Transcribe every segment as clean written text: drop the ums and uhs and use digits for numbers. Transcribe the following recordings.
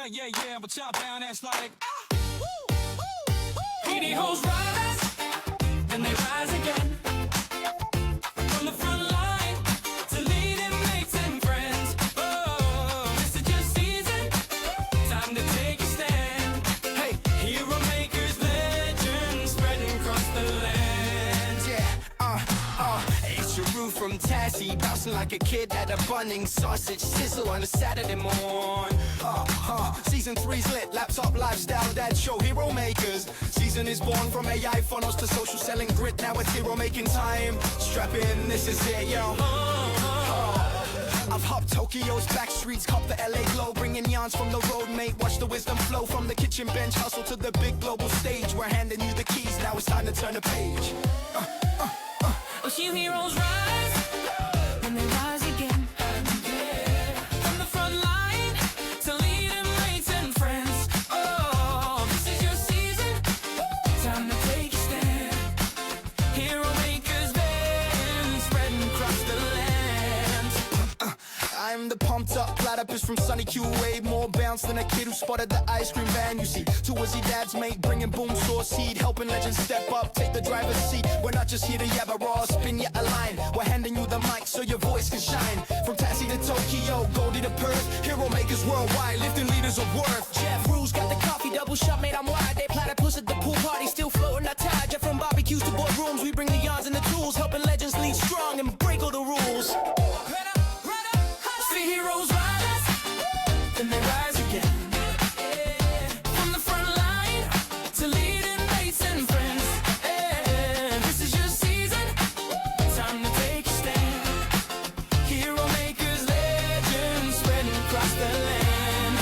yeah, but y'all down that's like, PD hoes rise, then they rise again. From the front line to leading mates and friends. Oh, this is your season, time to take a stand. Hey, hero makers, legends, spreading across the land. It's your roof from Tassie, bouncing like a kid at a bunning sausage sizzle on a Saturday morn. Season 3's lit, laptop lifestyle dad show, hero makers. Season is born from AI funnels to social selling grit. Now it's hero making time. Strap in, this is it, yo. I've hopped Tokyo's back streets, cop the LA glow, bringing yarns from the road, mate. Watch the wisdom flow from the kitchen bench, hustle to the big global stage. We're handing you the keys, now it's time to turn the page. A few heroes rise, and they rise again. From the front line to leading mates and friends. Oh, this is your season, time to take a stand. Hero makers, then spreading across the land. I'm the pumped up platypus from Sunny QA. More bounce than a kid who spotted the ice cream van. You see, two Wizzy dads, mate, bringing boom source seed, helping legends step up, take the driver's seat. We're not just here to yabba raw, spin ya a line. We're handing you the mic so your voice can shine. From Tassie to Tokyo, Goldie to Perth, hero makers worldwide, lifting leaders of worth. Jeff Rules got the coffee double shot, mate, I'm wide. They platypus at the pool party, still floating our tide. Jeff from barbecues to boardrooms, we bring the yarns and the tools, helping legends lead strong and break all the rules. See heroes rise, then they rise again. From the front line to leading mates and friends. This is your season, time to take a stand. Hero makers, legends, spreading across the land.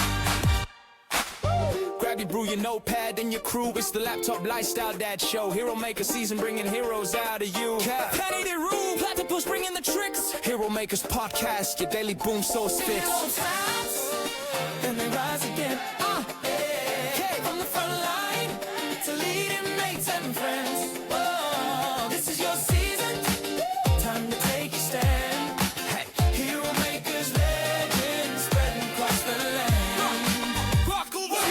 Grab your brew, your notepad, and your crew. It's the laptop lifestyle dad show. Hero maker season, bringing heroes out of you. Patty the Roo, platypus bringing the tricks. Hero makers podcast, your daily boom source fix. Heroes rise, then they rise again. From the front line to leading mates and friends. Oh, this is your season, time to take a stand. Hey, hero makers, legends, spreading across the land.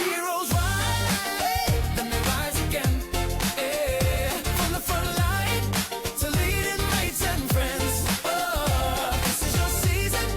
Heroes rise, then they rise again. From the front line to leading mates and friends. Oh, this is your season,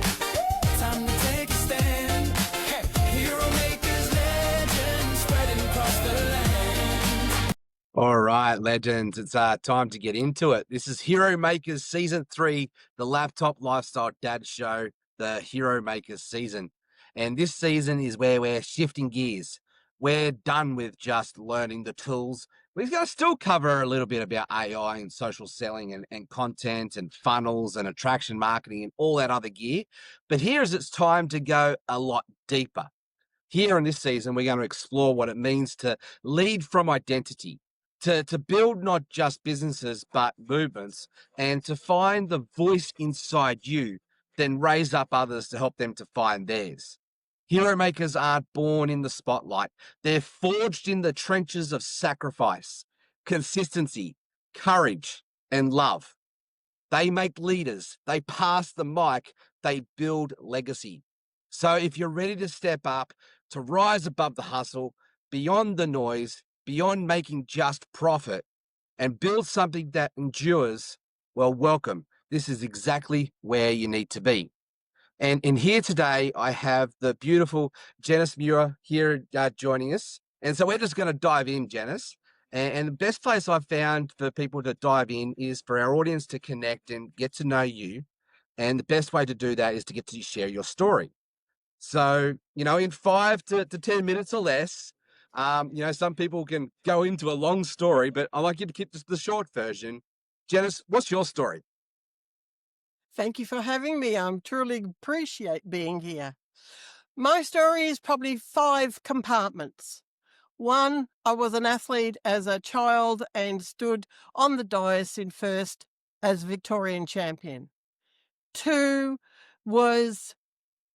time to take a stand. Hey, hero makers, legends, spreading across the land. All right, legends, it's time to get into it. This is Hero Makers Season 3, the Laptop Lifestyle Dad Show, the Hero Makers season. And this season is where we're shifting gears. We're done with just learning the tools. We're going to still cover a little bit about AI and social selling and content and funnels and attraction marketing and all that other gear. But here's it's time to go a lot deeper. Here in this season, we're going to explore what it means to lead from identity, to build not just businesses, but movements, and to find the voice inside you, then raise up others to help them to find theirs. Hero makers aren't born in the spotlight. They're forged in the trenches of sacrifice, consistency, courage, and love. They make leaders. They pass the mic. They build legacy. So if you're ready to step up, to rise above the hustle, beyond the noise, beyond making just profit, and build something that endures, well, welcome. This is exactly where you need to be. And in here today, I have the beautiful Janice Muir here joining us. And so we're just going to dive in, Janice. And the best place I've found for people to dive in is for our audience to connect and get to know you. And the best way to do that is to get to share your story. So, in 5 to 10 minutes or less, some people can go into a long story, but I like you to keep the short version. Janice, what's your story? Thank you for having me. I truly appreciate being here. My story is probably 5 compartments. 1, I was an athlete as a child and stood on the dais in first as Victorian champion. 2 was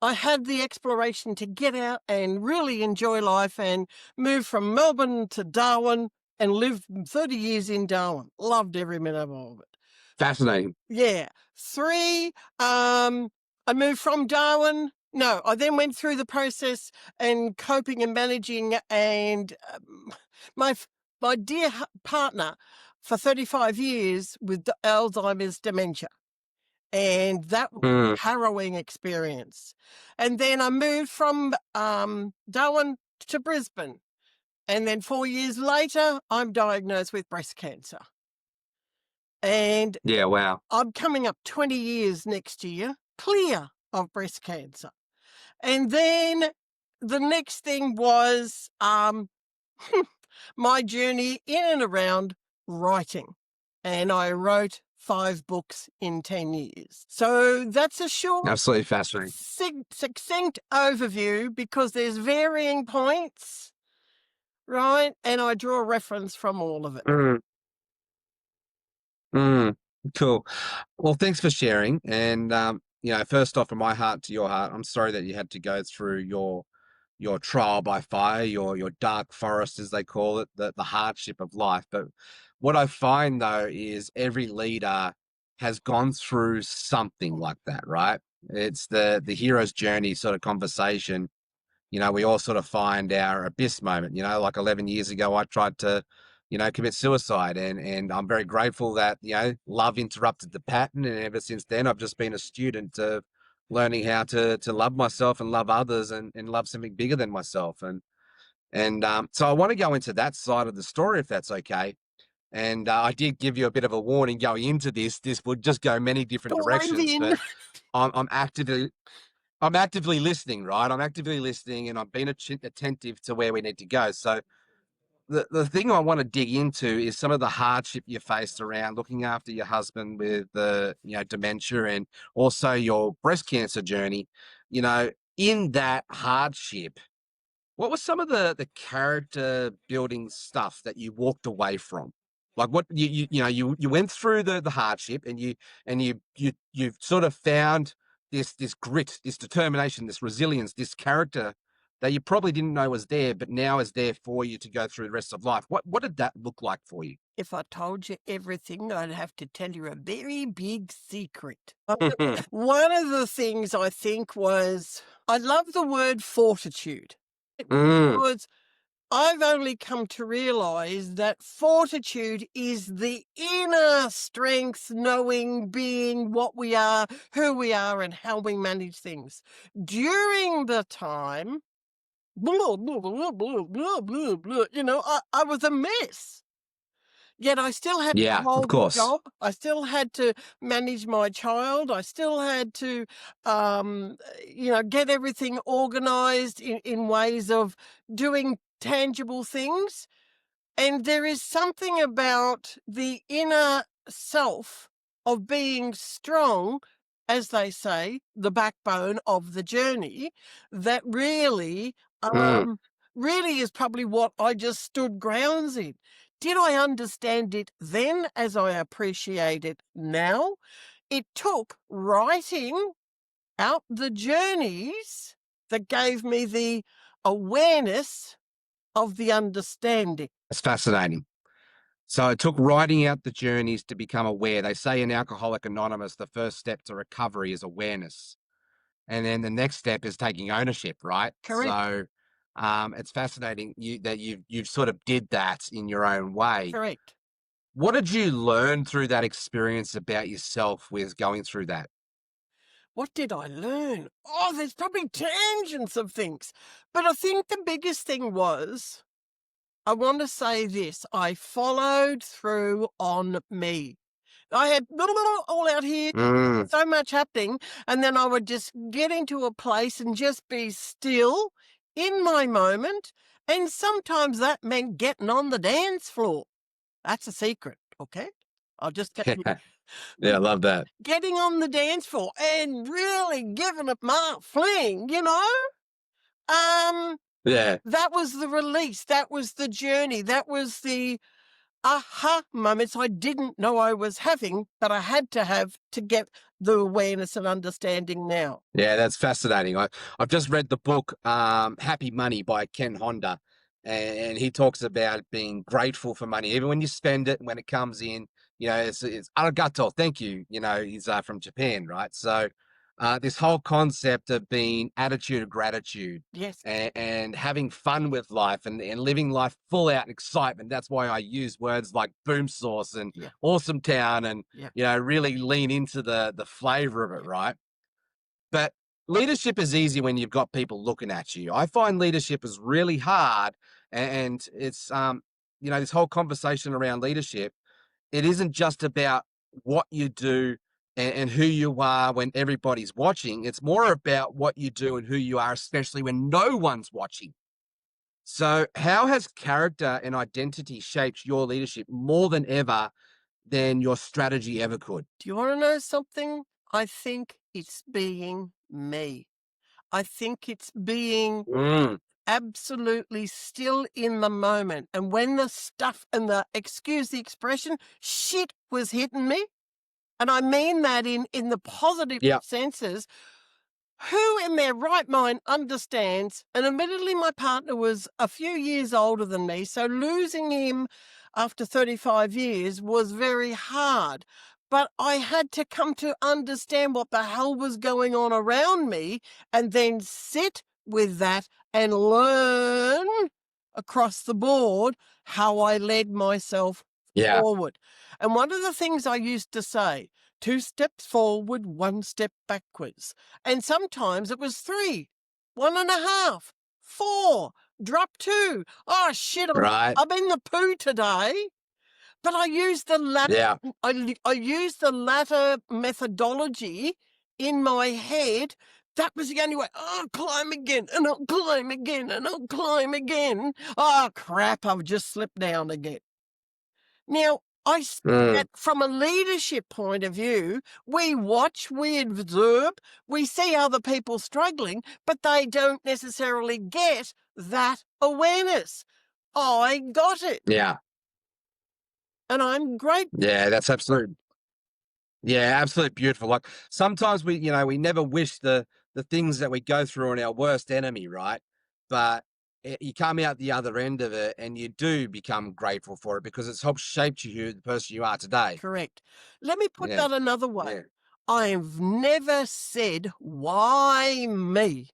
I had the exploration to get out and really enjoy life and move from Melbourne to Darwin and lived 30 years in Darwin. Loved every minute of it. Fascinating. Yeah. 3, I moved from Darwin No, I then went through the process and coping and managing, and my dear partner for 35 years with Alzheimer's dementia. And that was a harrowing experience. And then I moved from Darwin to Brisbane. And then 4 years later, I'm diagnosed with breast cancer. And Yeah, wow. I'm coming up 20 years next year, clear of breast cancer. And then the next thing was my journey in and around writing. And I wrote 5 books in 10 years. So that's a short, Absolutely fascinating. succinct overview because there's varying points, right? And I draw a reference from all of it. Cool. Well, thanks for sharing. And first off, from my heart to your heart, I'm sorry that you had to go through your trial by fire, your dark forest, as they call it, the hardship of life. But what I find though is every leader has gone through something like that, right? It's the hero's journey sort of conversation. We all sort of find our abyss moment. Like 11 years ago, I tried to, commit suicide, and I'm very grateful that love interrupted the pattern, and ever since then, I've just been a student of learning how to love myself and love others, and love something bigger than myself, and so I want to go into that side of the story, if that's okay. And I did give you a bit of a warning going into this. This would just go many different Dive directions, in. but I'm actively listening, right? I'm actively listening, and I'm being attentive to where we need to go. So the thing I want to dig into is some of the hardship you faced around looking after your husband with the dementia, and also your breast cancer journey. In that hardship, what was some of the character building stuff that you walked away from? Like, what you went through the hardship, and you sort of found this grit, this determination, this resilience, this character that you probably didn't know was there, but now is there for you to go through the rest of life. What did that look like for you? If I told you everything, I'd have to tell you a very big secret. One of the things I think was, I love the word fortitude. Because I've only come to realize that fortitude is the inner strength, knowing, being what we are, who we are, and how we manage things. During the time, blah, blah, blah, blah, blah, blah, blah, I was a mess. Yet I still had to Yeah, of hold the course. job. I still had to manage my child. I still had to, get everything organized in ways of doing tangible things. And there is something about the inner self of being strong, as they say, the backbone of the journey, that really, really is probably what I just stood grounds in. Did I understand it then as I appreciate it now? It took writing out the journeys that gave me the awareness of the understanding. That's fascinating. So it took writing out the journeys to become aware. They say in Alcoholic Anonymous, the first step to recovery is awareness. And then the next step is taking ownership, right? Correct. So it's fascinating that you've sort of did that in your own way. Correct. What did you learn through that experience about yourself with going through that? What did I learn? Oh, there's probably tangents of things. But I think the biggest thing was, I want to say this, I followed through on me. I had all out here, so much happening, and then I would just get into a place and just be still in my moment, and sometimes that meant getting on the dance floor. That's a secret, okay? I'll just tell you. Yeah, I love that. Getting on the dance floor and really giving it my fling, Yeah. that was the release, that was the journey, that was the aha moments I didn't know I was having, but I had to have to get the awareness and understanding now. Yeah, that's fascinating. I've just read the book Happy Money by Ken Honda, and he talks about being grateful for money, even when you spend it, when it comes in. It's arigato, thank you. He's from Japan, right? So this whole concept of being attitude of gratitude Yes. and having fun with life and living life full out excitement. That's why I use words like boom sauce and Yeah. awesome town and, Yeah. really lean into the flavor of it, right? But leadership is easy when you've got people looking at you. I find leadership is really hard. And it's, this whole conversation around leadership, it isn't just about what you do and who you are when everybody's watching. It's more about what you do and who you are, especially when no one's watching. So, how has character and identity shaped your leadership more than ever than your strategy ever could? Do you want to know something? I think it's being me. I think it's being Mm, absolutely still in the moment. And when the stuff and excuse the expression, shit was hitting me, and I mean that in the positive yeah, senses, who in their right mind understands? And admittedly, my partner was a few years older than me, so losing him after 35 years was very hard. But I had to come to understand what the hell was going on around me and then sit with that and learn across the board how I led myself yeah, forward. And one of the things I used to say, 2 steps forward, 1 step backwards. And sometimes it was 3, 1.5, 4, drop 2. Oh shit, right. I'm in the poo today. But I used the Yeah, I used the latter methodology in my head. That was the only way. Oh, I'll climb again, and I'll climb again, and I'll climb again. Oh crap, I've just slipped down again. Now, I see mm, that from a leadership point of view, we watch, we observe, we see other people struggling, but they don't necessarily get that awareness. I got it, yeah, and I'm grateful. yeah. That's absolute. Yeah, absolutely beautiful. Like sometimes we never wish the things that we go through on our worst enemy, right? But you come out the other end of it, and you do become grateful for it because it's helped shape you, the person you are today. Correct. Let me put Yeah, that another way. yeah. I've never said, why me?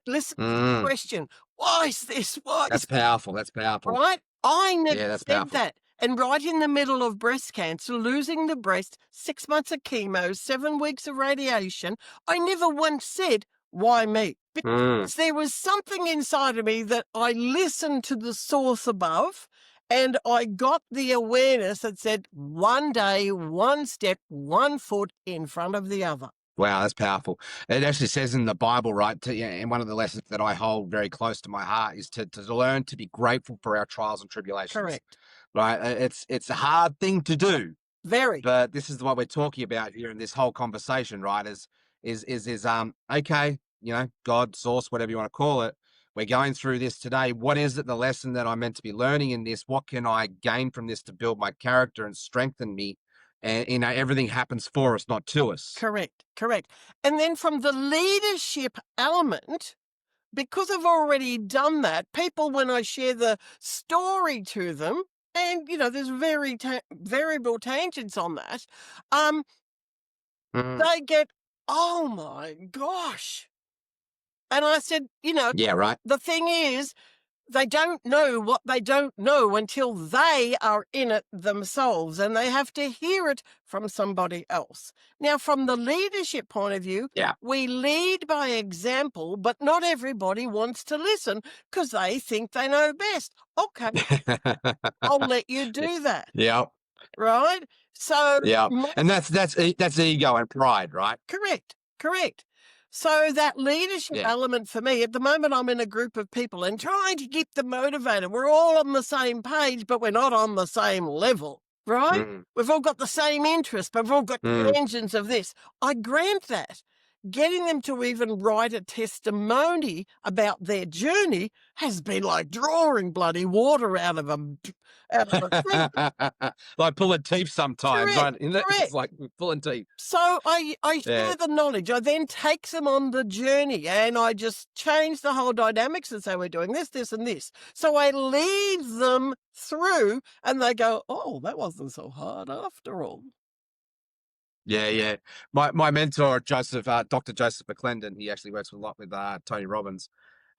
Listen to the Mm, question. Why is this? Why that's is powerful. That's powerful. right? I never Yeah, that's said powerful. that. And right in the middle of breast cancer, losing the breast, 6 months of chemo, 7 weeks of radiation, I never once said, why me? Mm, Because there was something inside of me that I listened to the source above, and I got the awareness that said, one day, 1 step, 1 foot in front of the other. wow, that's powerful. It actually says in the Bible, right? Yeah, and one of the lessons that I hold very close to my heart is to learn to be grateful for our trials and tribulations. Correct. Right? It's a hard thing to do, Very. but this is what we're talking about here in this whole conversation, right? Is okay, God, source, whatever you want to call it. We're going through this today. What is it, the lesson that I'm meant to be learning in this? What can I gain from this to build my character and strengthen me? And everything happens for us, not to us. Correct. Correct. And then from the leadership element, because I've already done that, people, when I share the story to them, and there's variable tangents on that, um, Mm, they get, oh my gosh. And I said, yeah, right. the thing is, they don't know what they don't know until they are in it themselves, and they have to hear it from somebody else. Now, from the leadership point of view, Yeah. we lead by example, but not everybody wants to listen because they think they know best. Okay, I'll let you do that, Yeah. right? So, Yeah. And that's ego and pride, right? correct, correct. So that leadership Yeah. element for me, at the moment, I'm in a group of people and trying to keep them motivated. We're all on the same page, but we're not on the same level, right? Mm, We've all got the same interest, but we've all got mm. tangents of this. I grant that. Getting them to even write a testimony about their journey has been like drawing bloody water out of a tree. Like pulling teeth sometimes, Correct, right? Isn't it? It's correct. like pulling teeth. So I Yeah. share the knowledge. I then take them on the journey, and I just change the whole dynamics and say, we're doing this, this, and this. So I lead them through, and they go, oh, that wasn't so hard after all. Yeah. My mentor, Joseph, Dr. Joseph McClendon, he actually works a lot with Tony Robbins.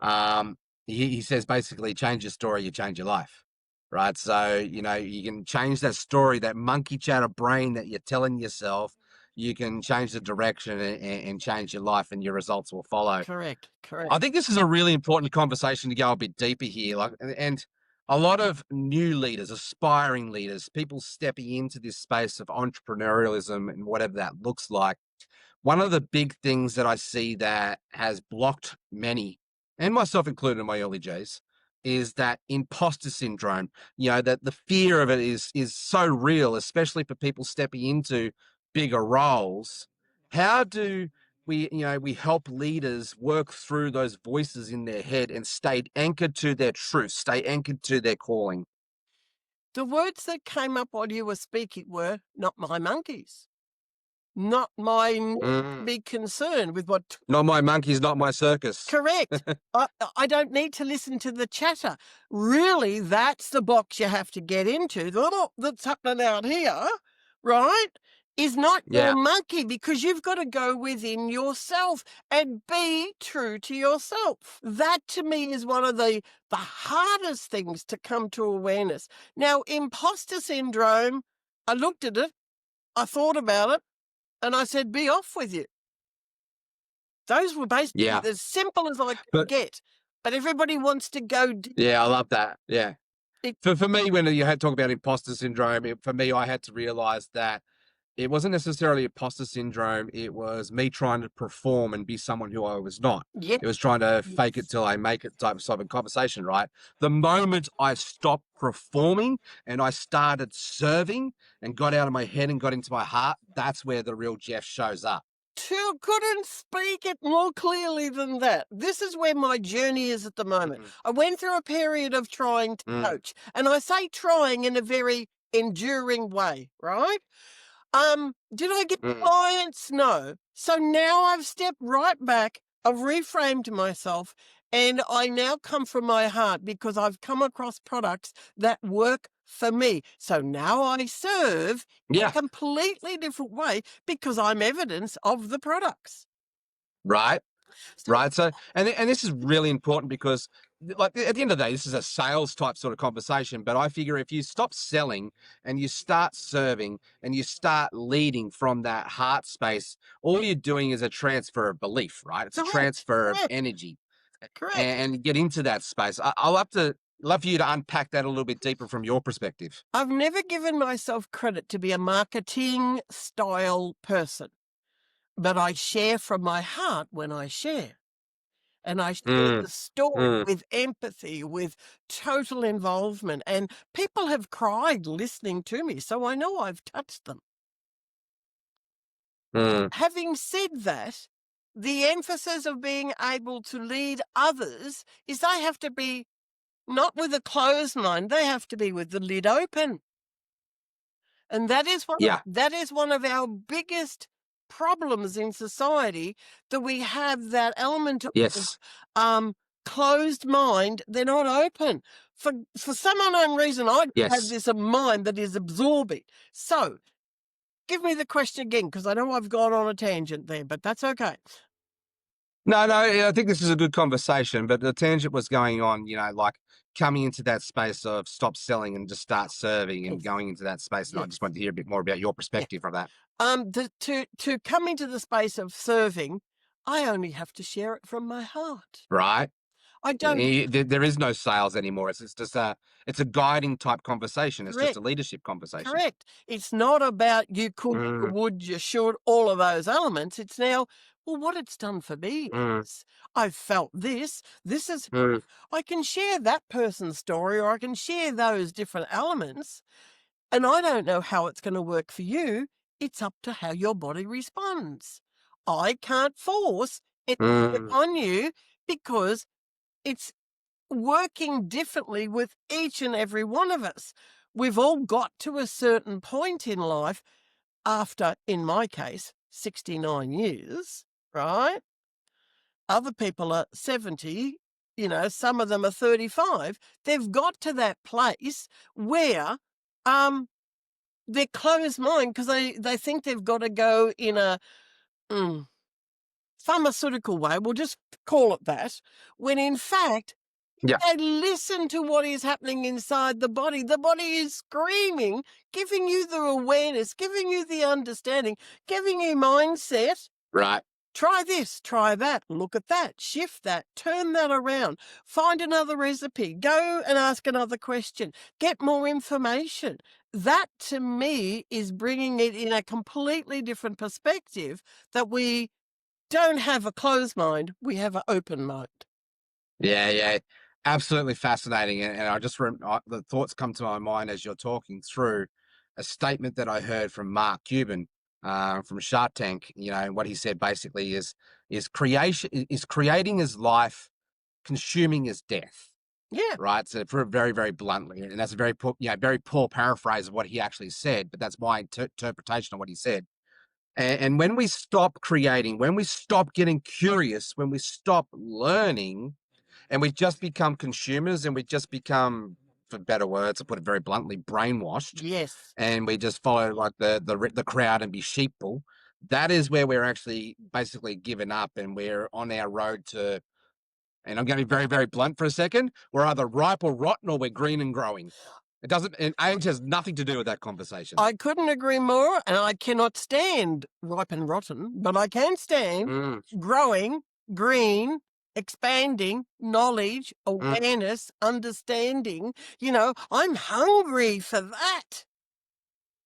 Um, he says basically, change your story, you change your life, right? So you can change that story, that monkey chatter brain that you're telling yourself. You can change the direction and change your life, and your results will follow. Correct. I think this is a really important conversation to go a bit deeper here. Like, and a lot of new leaders, aspiring leaders, people stepping into this space of entrepreneurialism and whatever that looks like. One of the big things that I see that has blocked many, and myself included in my early days, is that imposter syndrome. That the fear of it is so real, especially for people stepping into bigger roles. How do we help leaders work through those voices in their head and stay anchored to their truth, stay anchored to their calling? The words that came up while you were speaking were not my monkeys, not my need to Mm. be concerned with what. Not my monkeys, not my circus. Correct. I don't need to listen to the chatter. Really, that's the box you have to get into. The little that's happening out here, right, is not your Yeah. monkey, because you've got to go within yourself and be true to yourself. That to me is one of the hardest things to come to awareness. Now, imposter syndrome, I looked at it, I thought about it, and I said, be off with you. Those were basically Yeah. as simple as I could But get. But everybody wants to go deep. yeah, I love that. Yeah. It- For me, when you had talk about imposter syndrome, for me, I had to realize that it wasn't necessarily imposter syndrome. It was me trying to perform and be someone who I was not. Yeah. It was trying to fake it till I make it type of conversation, right? The moment I stopped performing and I started serving and got out of my head and got into my heart, that's where the real Jeff shows up. Couldn't speak it more clearly than that. This is where my journey is at the moment. I went through a period of trying to coach, and I say trying in a very enduring way, right? Did I get clients? No. So now I've stepped right back. I've reframed myself, and I now come from my heart because I've come across products that work for me. So now I serve in a Yeah. completely different way because I'm evidence of the products. Right. So Right. So, and this is really important because, like, at the end of the day, this is a sales type sort of conversation. But I figure if you stop selling and you start serving and you start leading from that heart space, all you're doing is a transfer of belief, right? It's a Correct, transfer of correct. energy, Correct. and get into that space. I'll love for you to unpack that a little bit deeper from your perspective. I've never given myself credit to be a marketing style person, but I share from my heart when I share. And I share the story with empathy, with total involvement. And people have cried listening to me, so I know I've touched them. Having said that, the emphasis of being able to lead others is they have to be not with a closed mind, they have to be with the lid open. And that is Yeah. one of our biggest problems in society, that we have that element of Yes. closed mind. They're not open. For some unknown reason, I have Yes. this mind that is absorbing. So give me the question again, because I know I've gone on a tangent there, but that's okay. No, I think this is a good conversation, but the tangent was going on, like coming into that space of stop selling and just start serving and Yes. going into that space. And I Yes. just wanted to hear a bit more about your perspective of that. To come into the space of serving, I only have to share it from my heart. Right. I don't. There is no sales anymore. It's just it's a guiding type conversation. It's just a Correct. leadership conversation. Correct. It's not about you could, you would, you should, all of those elements. It's now, well, what it's done for me is I've felt this. This is, I can share that person's story, or I can share those different elements. And I don't know how it's going to work for you. It's up to how your body responds. I can't force it on you because it's working differently with each and every one of us. We've all got to a certain point in life after, in my case, 69 years, right? Other people are 70, some of them are 35. They've got to that place where they're closed mind because they think they've got to go in a pharmaceutical way. We'll just call it that. When in fact, Yeah. they listen to what is happening inside the body. The body is screaming, giving you the awareness, giving you the understanding, giving you mindset. Right. Try this, try that, look at that, shift that, turn that around, find another recipe, go and ask another question, get more information. That to me is bringing it in a completely different perspective, that we don't have a closed mind, we have an open mind. Yeah, yeah. Absolutely fascinating. And I just the thoughts come to my mind as you're talking through a statement that I heard from Mark Cuban from Shark Tank. You know, what he said basically is creating his life, consuming his death. Yeah, Right. So for very, very bluntly, and that's a very poor, very poor paraphrase of what he actually said, but that's my interpretation of what he said. And when we stop creating, when we stop getting curious, when we stop learning, and we just become consumers, and we just become, for better words, to put it very bluntly, brainwashed, yes. and we just follow like the crowd and be sheeple, that is where we're actually basically giving up, and we're on our road to, and I'm going to be very, very blunt for a second, we're either ripe or rotten, or we're green and growing. It doesn't, and age has nothing to do with that conversation. I couldn't agree more, and I cannot stand ripe and rotten, but I can stand Mm, growing, green, expanding, knowledge, mm, awareness, understanding. I'm hungry for that,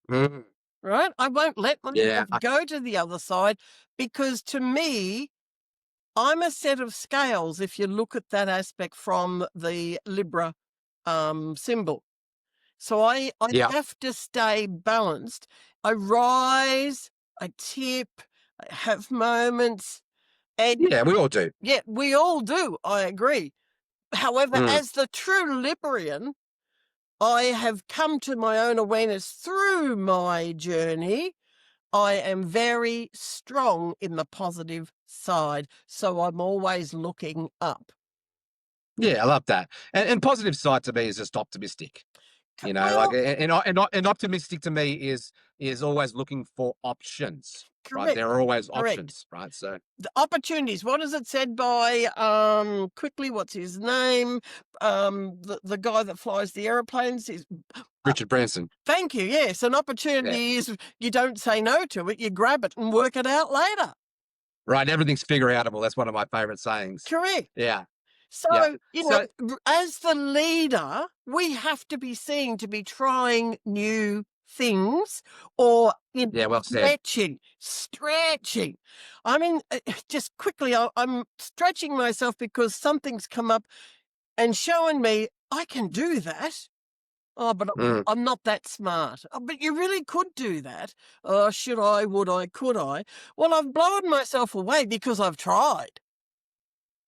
mm. right? I won't let Yeah, myself go to the other side, because to me, I'm a set of scales, if you look at that aspect from the Libra symbol. So I yeah, have to stay balanced. I rise, I tip, I have moments, and yeah, we all do. yeah, we all do. I agree. However, Mm. as the true Librian, I have come to my own awareness through my journey. I am very strong in the positive side, so I'm always looking up. Yeah, I love that. And positive side to me is just optimistic. You know, like, Well, and optimistic to me is always looking for options, right? correct, There are always correct. options, right? So The opportunities. What is it said by quickly? What's his name? The guy that flies the aeroplanes. Is Richard Branson, Thank you. Yes, an yeah, opportunity is you don't say no to it. You grab it and work it out later. right. Everything's figure outable. That's one of my favorite sayings. Correct. Yeah, So, yeah. So as the leader, we have to be seen to be trying new things, or yeah, well said. stretching. I mean, just quickly, I'm stretching myself because something's come up and showing me I can do that. Oh, but Mm. I'm not that smart. Oh, but you really could do that. Oh, should I? Would I? Could I? Well, I've blown myself away because I've tried.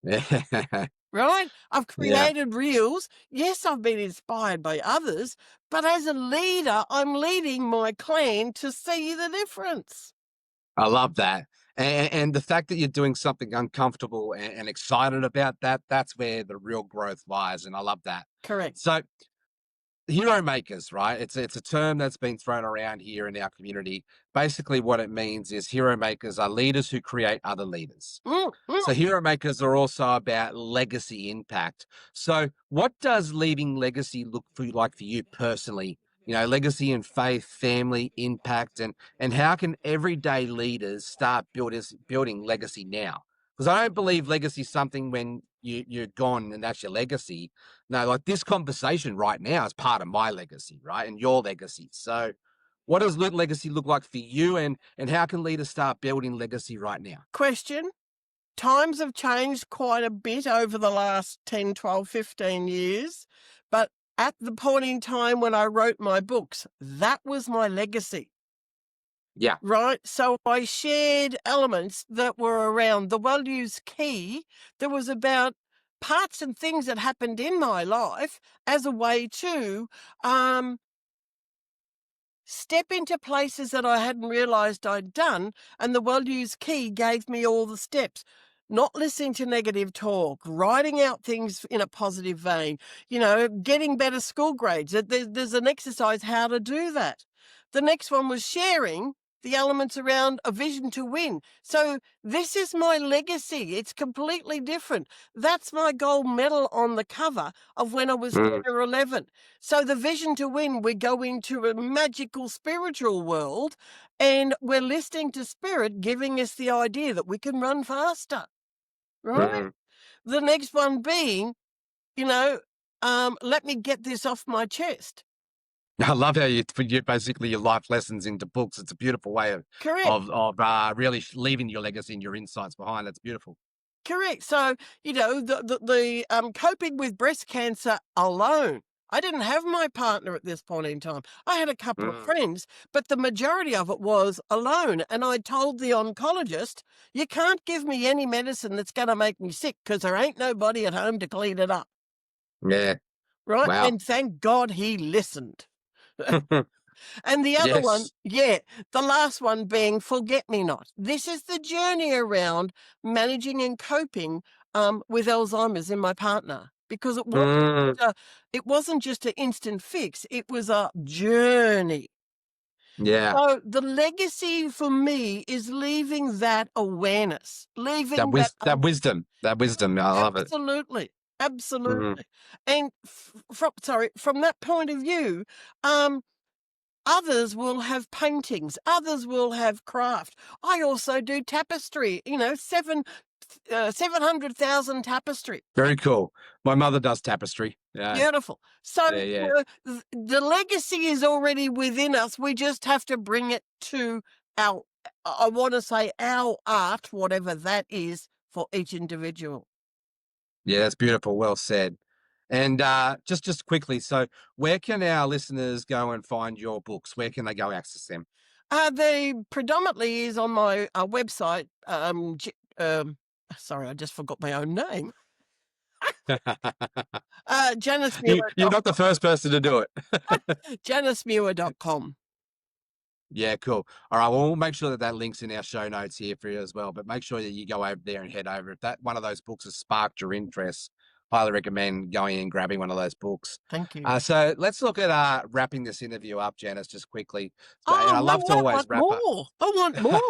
Yeah, Right? I've yeah. created reels. Yes, I've been inspired by others, but as a leader, I'm leading my clan to see the difference. I love that. And the fact that you're doing something uncomfortable and excited about that, that's where the real growth lies. And I love that. Correct. So hero makers, right? It's a term that's been thrown around here in our community. Basically, what it means is hero makers are leaders who create other leaders. Mm, mm. So hero makers are also about legacy impact. So what does leaving legacy look for like for you personally? You know, legacy in faith, family, impact, and how can everyday leaders start building legacy now? Because I don't believe legacy is something when you're gone and that's your legacy. No, like this conversation right now is part of my legacy, right? And your legacy. So what does legacy look like for you, and how can leaders start building legacy right now? Question. Times have changed quite a bit over the last 10, 12, 15 years. But at the point in time when I wrote my books, that was my legacy. Yeah. Right. So I shared elements that were around the values key. There was about parts and things that happened in my life as a way to step into places that I hadn't realized I'd done. And the values key gave me all the steps. Not listening to negative talk, writing out things in a positive vein, getting better school grades. There's an exercise how to do that. The next one was sharing the elements around a vision to win. So this is my legacy. It's completely different. That's my gold medal on the cover of when I was 10 or 11. So the vision to win, we go into a magical spiritual world and we're listening to spirit giving us the idea that we can run faster, right? The next one being, let me get this off my chest. I love how you put basically your life lessons into books. It's a beautiful way of Correct. really leaving your legacy and your insights behind. That's beautiful. Correct. So, the coping with breast cancer alone. I didn't have my partner at this point in time. I had a couple of friends, but the majority of it was alone. And I told the oncologist, you can't give me any medicine that's going to make me sick because there ain't nobody at home to clean it up. Yeah. Right. Wow. And thank God he listened. And the other one, the last one being forget me not. This is the journey around managing and coping with Alzheimer's in my partner, because it wasn't just an instant fix. It was a journey. Yeah. So the legacy for me is leaving that awareness, leaving That wisdom. I love it. Absolutely. Absolutely. And from that point of view, others will have paintings, others will have craft. I also do tapestry, 700,000 tapestry. Very cool. My mother does tapestry. Yeah. Beautiful. So Yeah. the legacy is already within us. We just have to bring it to our art, whatever that is for each individual. Yeah, that's beautiful. Well said. And just quickly, so where can our listeners go and find your books? Where can they go access them? They predominantly is on my website. Sorry, I just forgot my own name. Janice Muir. You're not the first person to do it. JaniceMuir.com. Yeah, cool. All right, well, we'll make sure that link's in our show notes here for you as well. But make sure that you go over there and head over. If that one of those books has sparked your interest, highly recommend going and grabbing one of those books. Thank you. So let's look at wrapping this interview up, Janice, just quickly. Oh, and I love to always want wrap more. up. I want more.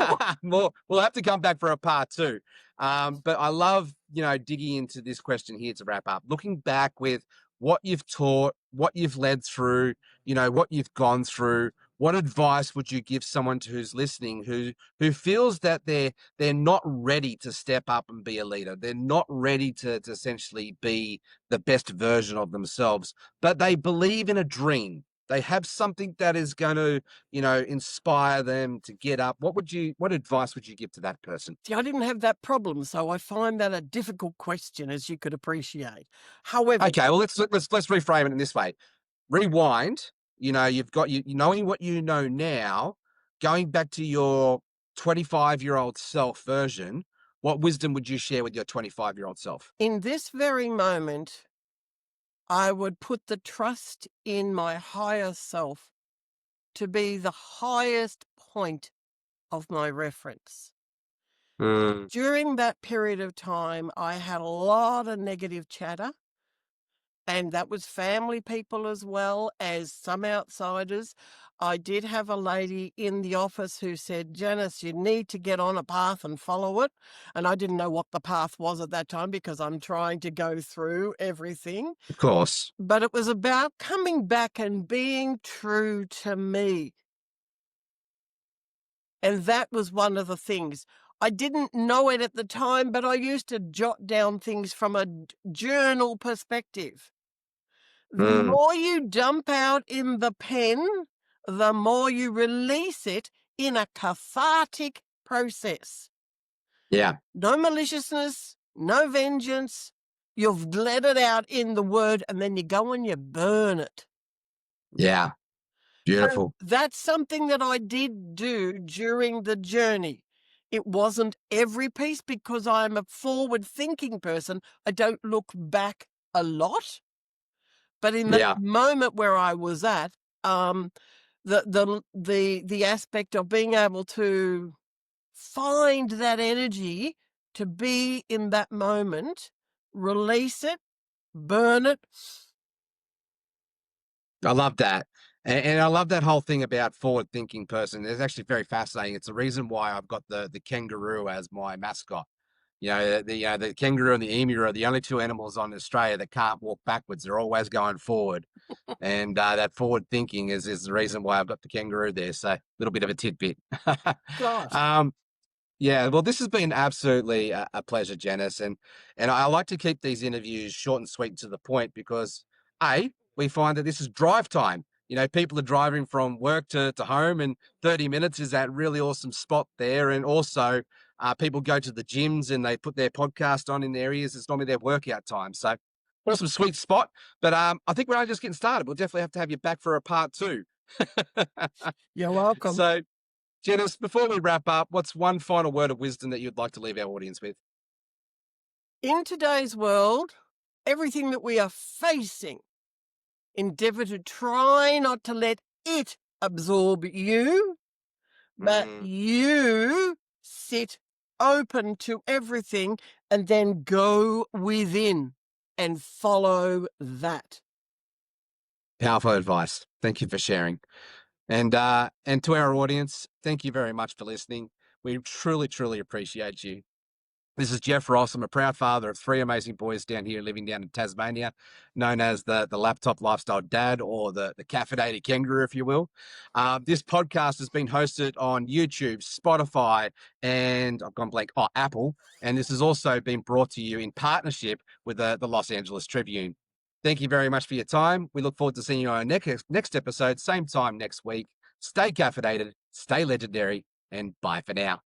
More. We'll have to come back for a part 2. But I love, digging into this question here to wrap up. Looking back with what you've taught, what you've led through, what you've gone through. What advice would you give someone who's listening who feels that they're not ready to step up and be a leader? They're not ready to essentially be the best version of themselves, but they believe in a dream. They have something that is going to, inspire them to get up. What advice would you give to that person? See, I didn't have that problem, so I find that a difficult question, as you could appreciate. However, Okay, well let's reframe it in this way. Rewind. You've got you knowing what you know now, going back to your 25-year-old self version. What wisdom would you share with your 25-year-old self? in this very moment, I would put the trust in my higher self to be the highest point of my reference. During that period of time, I had a lot of negative chatter, and that was family people as well as some outsiders. I did have a lady in the office who said, Janice, you need to get on a path and follow it. And I didn't know what the path was at that time because I'm trying to go through everything. Of course. But it was about coming back and being true to me. And that was one of the things. I didn't know it at the time, but I used to jot down things from a journal perspective. The more you dump out in the pen, the more you release it in a cathartic process. Yeah. No maliciousness, no vengeance. You've let it out in the word, and then you go and you burn it. Yeah. Beautiful. So that's something that I did do during the journey. It wasn't every piece because I'm a forward-thinking person. I don't look back a lot. But in the moment where I was at, the aspect of being able to find that energy to be in that moment, release it, burn it. I love that. And I love that whole thing about forward thinking person. It's actually very fascinating. It's the reason why I've got the kangaroo as my mascot. The kangaroo and the emu are the only two animals on Australia that can't walk backwards. They're always going forward. And that forward thinking is the reason why I've got the kangaroo there. So a little bit of a tidbit. Gosh. Yeah, well, this has been absolutely a pleasure, Janice, and I like to keep these interviews short and sweet and to the point because we find that this is drive time. People are driving from work to home, and 30 minutes is that really awesome spot there. And also, people go to the gyms and they put their podcast on in their ears. It's normally their workout time. So, awesome, sweet spot. But I think we're only just getting started. We'll definitely have to have you back for a part two. You're welcome. So, Janice, before we wrap up, what's one final word of wisdom that you'd like to leave our audience with? In today's world, everything that we are facing, endeavour to try not to let it absorb you, but you sit open to everything and then go within and follow that. Powerful advice. Thank you for sharing. And to our audience, thank you very much for listening. We truly, truly appreciate you. This is Jeff Ross. I'm a proud father of three amazing boys down here living down in Tasmania, known as the laptop lifestyle dad, or the caffeinated kangaroo, if you will. This podcast has been hosted on YouTube, Spotify, and I've gone blank, Apple. And this has also been brought to you in partnership with the Los Angeles Tribune. Thank you very much for your time. We look forward to seeing you on our next episode, same time next week. Stay caffeinated, stay legendary, and bye for now.